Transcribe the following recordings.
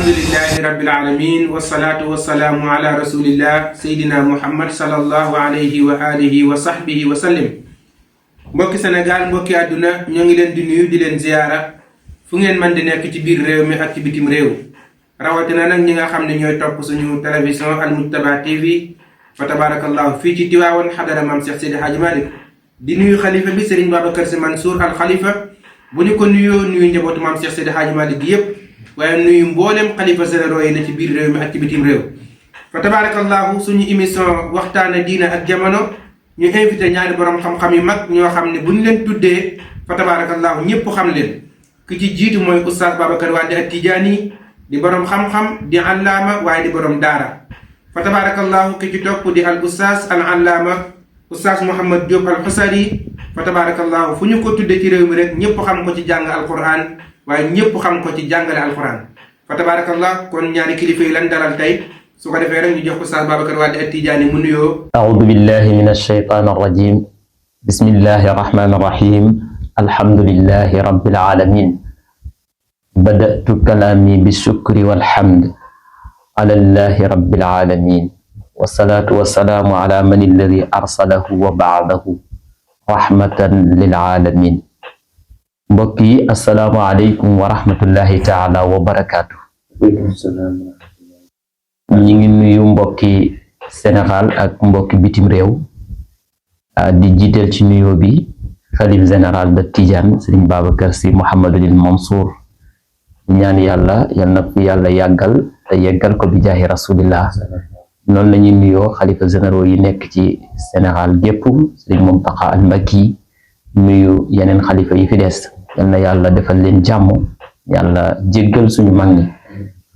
alhamdulillahi rabbil alamin wassalatu wassalamu ala rasulillah sayyidina muhammad sallallahu alayhi wa alihi wa sahbihi wa sallim. Mbokki Sénégal, mbokki àdduna, ñoo ngi leen di nuyu di leen ziyaara fu ngeen man di nekk ci biir réew mi ak ci bitim réew, rawatina nag ñi nga xam ne ñooy topp suñu télévision Al Moujtaba TV fa tabarakallahu fii ci Tiwaawan xadara maam Cheikh Seydi Hadji Malick. Di nuyu xalifa bi Serigne Babacar Sy Mansour al xalifa, bu ñu ko nuyoo nuyu njabootu maam Cheikh Seydi Hadji Malick gi yëpp, waaye nuyu mboolem xalifa généraux yi ne ci biir réew mi ak ci bitim réew. fa tabarakallahu suñu émission waxtaane diina ak jamono, ñu invité ñaari borom xam-xam yu mag ñoo xam ne bu ñu leen tuddee fa tabarakallahu ñëpp xam leen. ki ci jiitu mooy oustaz Babacar Wade ak Tijaani, di borom xam-xam, di allaama, waaye di borom daara. fa tabarakallahu ki ci topp di al oustaz al allaama oustaz Mouhamed Diop al Xusari. fa tabarakallahu fu ñu ko tuddee ci réew mi rek ñëpp xam ko ci jàng alquran, waaye ñëpp xam ko ci jàngale alquran. fa tabarakallah kon ñaari kilifa yi lan dalal tey, su ko defee rek ñu jox oustaz Babacar Wade ak Tijaani mu nuyoo. a'uudu billahi min ash-shaytaani ar-rajiim. bismillahi ar-rahmaani ar-rahiim. alhamdulillahi rabbil aalamiin. bada'tu kalaami bi-shukri wal-hamd ala llahi rabbil aalamiin. wassalaatu wassalaamu ala man alladhi arsalahu wa ba'athahu rahmatan lil aalamiin. mbokk yi assalaamu aleykum wa rahmatullahi taala wa barakaatu. ñi ngi nuyu mbokki Sénégal ak mbokki bitim réew, di jiital ci nuyoo bi xalif général de Tidiane Serigne Babacar Sy Mouhamadul Mansour, ñaan yàlla yal na ko yàlla yàggal te yeggal ko bi jaahi rasulillah. noonu la ñuy nuyoo xalifa généraux yi nekk ci Sénégal gépp, Serigne Mountakha al Mbacké, nuyu yeneen xalifa yi fi des, yal na yàlla defal leen jàmm, yàlla jéggal suñu mag ñi.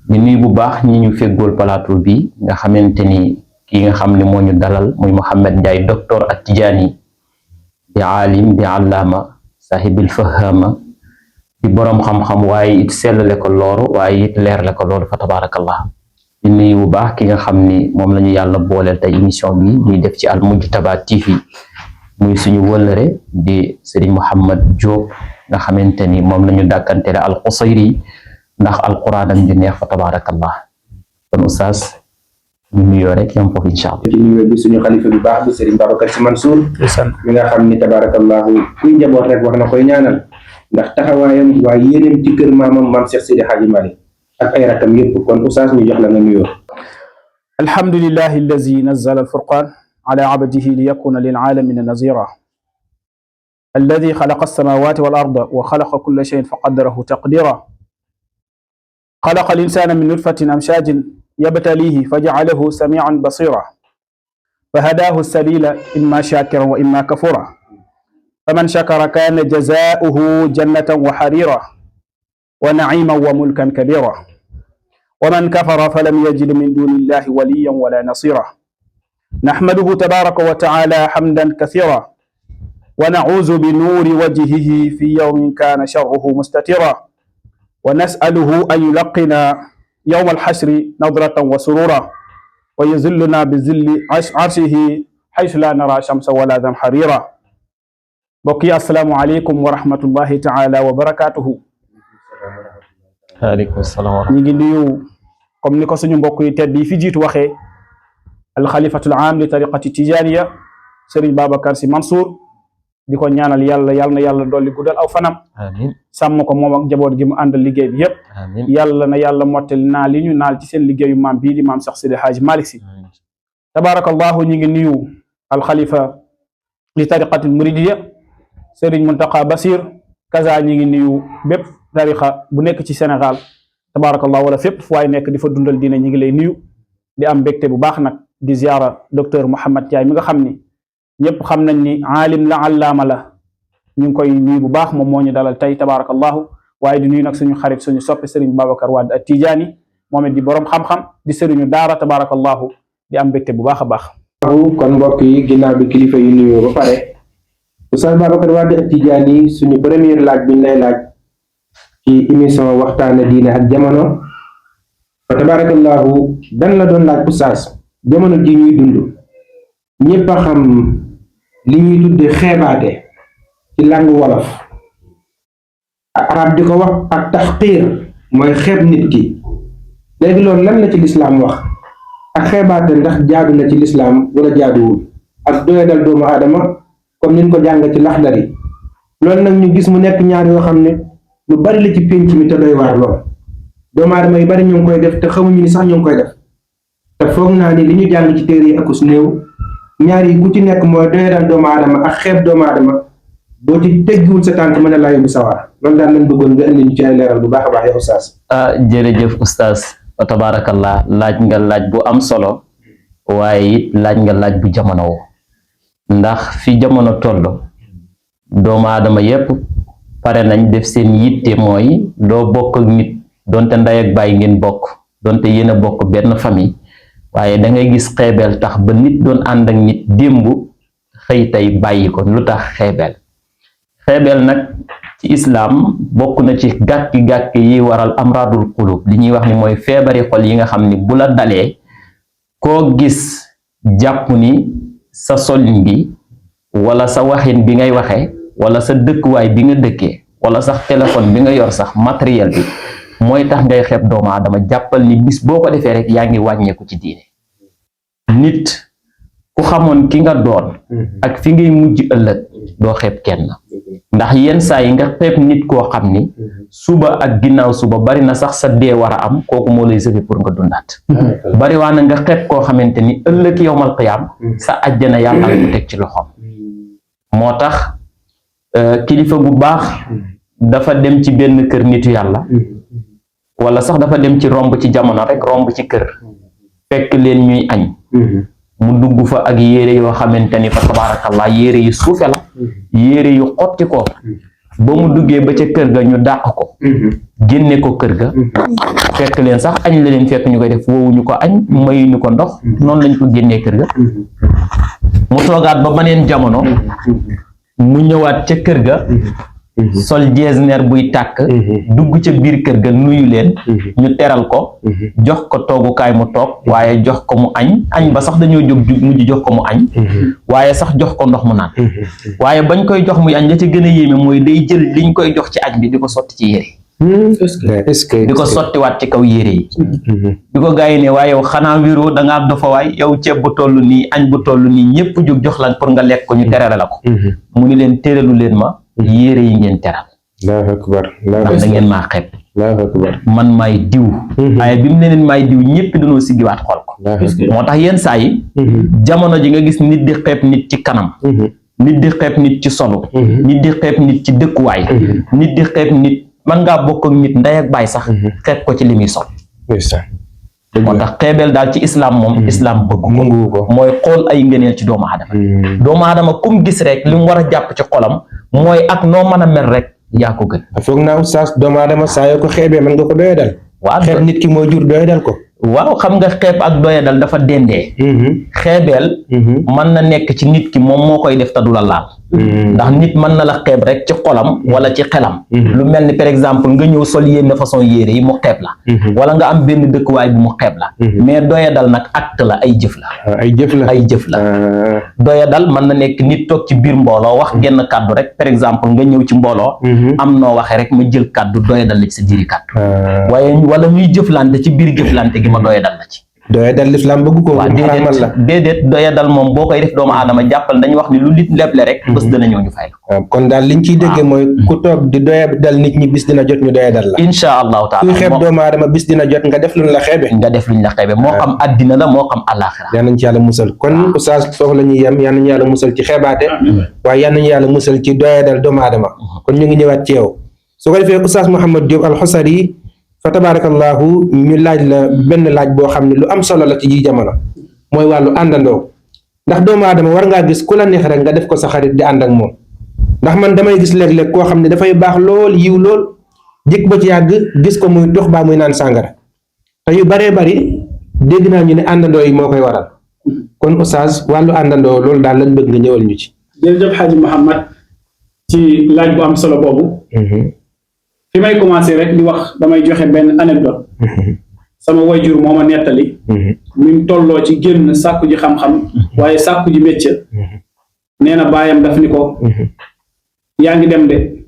di nuyu bu baax ñi ñu feggool plateau bi nga xamante ni ki nga xam ne moo ñu dalal muy Mouhamed Ndiaye docteur at Tijaani, di aalim, di allaama, sahibil fahama, di boroom xam-xam, waaye it sellale ko loolu, waaye it leerle ko loolu fa tabarakallah. di nuyu bu baax ki nga xam ni moom la ñu yàlla booleel tey émission bi ñuy def ci Al Moujtaba TV, muy suñu wëllëre di Serigne Mouhamed Diop nga xamante ni moom la ñu dàkkantele al Xusayri ndax alquran am di neex fa tabarakallah. kon oustaz ñu nuyoo rek yam foofu incha allah. ci nuyoo bi suñu xalifa bi baax bi Serigne Babacar Sy Mansour mi nga xam ni tabarakallahu kuy njaboot rek wax na koy ñaanal ndax taxawaayam waaye yéeneem ci kër maamam maam Cheikh Seydi Hadji Malick ak ay rakam yëpp. kon oustaz ñu jox la nga nuyoo. alhamdulillahi allazi nazzala alfurqan ala abdihi liyakuna lilaalamina nazira alladi xalaqa alsamawati wal arda wa xalaqa kulla shayin fa qaddarahu taqdira xalaqa alinsana min nutfatin amshajin yabtalihi fa jacalahu samian basira fa hadaahu sabila imma shakiran wa imma kafura faman shakara kana jazaauhu jannatan wa harira wa naciman wa mulkan kabira wa man kafara falam yajid min duni illahi waliyan wala nasira نحمده تبارك وتعالى حمدا كثيرا ونعوذ بنور وجهه في يوم كان شره مستترا ونسأله أن يلقنا يوم الحشر نظرة وسرورا ويذلنا بذل عرشه حيث لا نرى شمس ولا زمحريرا. بقي السلام عليكم ورحمة الله تعالى وبركاته. waaleykum salaam. ñi ngi nuyu comme ni ko suñu mbokk yi tedd yi fi jiitu waxee alxalifatul aam li tariqati tijaniya Serigne Babacar Sy Mansour, di ko ñaanal yàlla yal na yàlla dolli guddal aw fanam, amiin, sàmm ko moom ak njaboot gi mu àndal liggéey bi yépp, amiin, yàlla na yàlla mottali naal yi ñu naal ci seen liggéeyu maam bii di maam Cheikh Seydi Hadji Malick Sy. tabarakallahu ñi ngi nuyu alxalifa li tariqatil muridiya Serigne Mountakha Bassir, kaza ñi ngi nuyu bépp tariqa bu nekk ci Sénégal tabarakallahu wala fépp fu waay nekk di fa dundal diine ñi ngi lay nuyu, di am mbégte bu baax nag di ziara docteur Mouhamed Ndiaye mi nga xam ni ñëpp xam nañ ni aalim la allaama la, ñu ngi koy nuyu bu baax, moom moo ñu dalal tey tabarakallahu. waaye di nuyu nag suñu xarit suñu soppe Serigne Babacar Wade ak Tijaani, moom it di borom xam-xam di sëriñu daara tabarakallahu, di am mbégte bu baax a baax. kon mbokk yi ginnaaw bi kilifa yi nuyoo ba pare, oustaz Babacar Wade ak Tijaani, suñu première laaj bi ñu lay laaj ci émission waxtaane diine ak jamono fa tabarakallahu dan la doon laaj oustaz, jamono ji ñuy dund ñëpp a xam li ñuy tudde xeebaate ci langue wolof, arab di ko wax ak taxqiir mooy xeeb nit ki. léegi loolu lan la ci lislaam wax ak xeebaate ndax jaadu na ci lislaam wala jaaduwul ak doyadal doomu aadama comme niñ ko jàng ci Laxdari loolu nag ñu gis mu nekk ñaar yoo xam ne lu bari la ci pénc mi te doy waar lool doomu aadama yu bari ñu ngi koy def te xamuñu ni sax ñu ngi koy def te foog naa ni li ñu jàng ci téere yi ak su néew ñaar yi ku ci nekk mooy doyadal doomu aadama ak xeeb doomu aadama boo ci teggiwul sa tànk mën a laa yóbbu sawar loolu daal lañ bëggoon nga indi ñu ci ay leeral bu baax a baax yow oustaz. jërëjëf oustaz wa tabarakallah laaj nga laaj bu am solo waaye it laaj nga laaj bu jamono woo ndax fi jamono toll doomu aadama yépp pare nañ def seen yitte mooy doo bokk ak nit donte ndey ak baay ngeen bokk donte yéen a bokk benn famille waaye da ngay gis xeebeel tax ba nit doon ànd ak nit démb xëy tey bàyyi ko lu tax xeebeel nag ci islaam bokk na ci gàkki-gàkki yi waral amradul qulub li ñuy wax ni mooy feebari xol yi nga xam ni bu la dalee koo gis jàpp ni sa solin bi wala sa waxin bi ngay waxee wala sa dëkkuwaay bi nga dëkkee wala sax téléphone bi nga yor sax matériel bi mooy tax ngay xeeb doomu aadama jàppal ni bis boo ko defee rek yaa ngi wàññeeku ci diine nit ku xamoon ki nga doon ak fi ngay mujj ëllëg doo xeeb kenn ndax yenn saa yi nga xeeb nit koo xam ni suba ak ginnaaw suba bari na sax sa dee war a am kooku moo lay sëfi pour nga dundaat bari waa na nga xeeb koo xamante ni ëllëg yowmal qiyaam sa àjjana yàlla ko teg ci loxoom moo tax kilifa gu baax dafa dem ci benn kër nitu yàlla wala sax dafa dem ci romb ci jamono rek romb ci kër fekk leen ñuy añ mu dugg fa ak yére yoo xamante ni fa tabarakallah yére yu suufe la yére yu xotti ko ba mu duggee ba ca kër ga ñu dàq ko génne ko kër ga fekk leen sax añ la leen fekk ñu koy def woowuñu ko añ mayuñu ko ndox noonu lañ ko génnee kër ga mu toogaat ba beneen jamono mu ñëwaat ca kër ga sol jeesneer buy tàkk dugg ca biir kër ga nuyu leen ñu teral ko jox ko toogukaay mu toog waaye jox ko mu añ ba sax dañoo jóg mujj jox ko mu añ waaye sax jox ko ndox mu naan waaye bañ koy jox muy añ la ca gën a yéeme mooy day jël liñ koy jox ci añ bi di ko sotti ci yére est-ce que di ko sottiwaat ci kaw yére yi di ko gars yi ne waaye yow xanaa wéroo da ngaa dofa waay yow ceeb bu toll nii añ bu toll nii ñépp jóg jox la pour nga lekk ko ñu terale la ko mu ni leen téralu leen ma yére yi ngeen teral Allahu akbar ndax da ngeen maa xeeb Allahu akbar man maay diw waaye bi mu ne leen maay diw ñépp dañoo siggiwaat xool ko moo tax yenn saa yi jamono ji nga gis nit di xeeb nit ci kanam nit di xeeb nit ci solo nit di xeeb nit ci dëkkuwaay nit di xeeb nit man ngaa bokk ak nit ndey ak baay sax xeeb ko ci li muy sol moo tax xeebeel daal ci islam moom islam bëgg ko mooy xool ay ngëneel ci doomu aadama kum gis rek li mu war a jàpp ci xolam mooy ak noo mën a mel rek yaa ko gën foog naa oustaz doomu aadama saa yoo ko xeebee mën nga ko doyadal waaw xeeb nit ki moo jur doyadal ko waaw xam nga xeeb ak doyadal dafa dendee xeebeel mën na nekk ci nit ki moom moo koy def te du la laal ndax nit mën na la xeeb rek ci xolam wala ci xelam lu mel ni par exemple nga ñëw sol yenn façon yére yi mu xeeb la wala nga am benn dëkkuwaay bu mu xeeb la mais doyadal nag acte la ay jëf la doyadal mën na nekk nit toog ci biir mbooloo wax genn kàddu rek par exemple nga ñëw ci mbooloo am noo waxee rek ma jël kàddu doyadal la ci sa biiri kàddu waaye wala ñuy jëflante ci biir jëflante gi ma doyadal la ci doyadal l'islam bëgg ko waaw déedéet doyadal moom boo koy def doomu aadama jàppal dañu wax ni lu nit leble rek bés dana ñëw ñu fay la kon daal liñ ciy déggee mooy ku toog di doyadal nit ñi bis dina jot ñu doyadal la insha allahu taala ku xeeb doomu aadama bis dina jot nga def luñ la xeebe moo xam addina la moo xam àllaaxira yal nañ ci yàlla musal kon oustaz foofu la ñuy yem yal nañu yàlla musal ci xeebaate waaye yal nañu yàlla musal ci doyadal doomu aadama kon ñu ngi ñëwaat ci yow su ko defee oustaz Mouhamed Diop Al-Husari fa tabarakallahu ñu laaj la benn laaj boo xam ne lu am solo la ci ji jamono mooy wàllu àndandoo ndax doomu aadama war ngaa gis ku la neex rek nga def ko sa xarit di ànd ak moom ndax man damay gis léeg-léeg koo xam ne dafay baax lool yiw lool jëkk ba ci yàgg gis ko muy dox baa muy naan sàngara te yu baree bari dégg naa ñu ne àndandoo yi moo koy waral kon oustaz wàllu àndandoo loolu daal lañ bëgg nga ñëwal ñu ci. jërëjëf Hadji Mouhamed ci laaj bu am solo boobu. fi may commencé rek di wax damay joxe benn anecdote sama wayjur moo ma nettali mi mu tolloo ci génn sàkku ji xam-xam waaye sàkku ji métier nee na baayam daf ni ko yaa ngi dem de